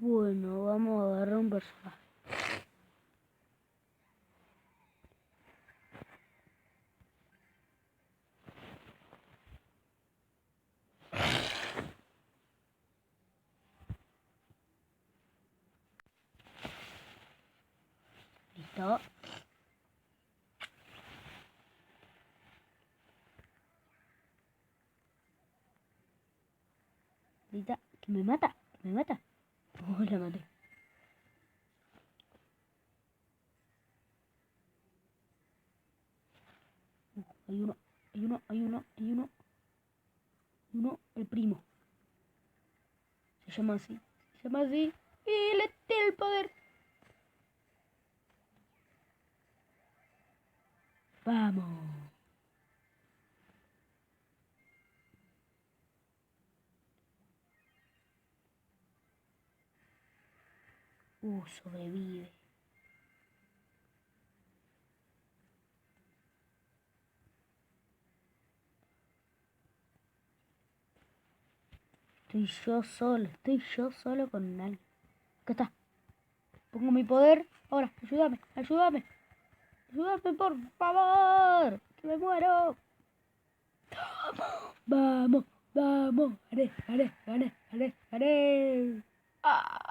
Bueno, vamos a agarrar un personaje. Listo. Listo. Que me mata. Que me mata. Oh, la maté. Hay uno. Hay uno. Hay uno. Hay uno. Uno. El primo. Se llama así. Se llama así. Y le tiene el poder. Vamos. Sobrevive. Estoy yo solo con alguien. Acá está. Pongo mi poder. Ahora, ayúdame, ayúdame. Ayúdame, por favor. Que me muero. Vamos, vamos. Gané, gané, gané, gané, gané. ¡Ah!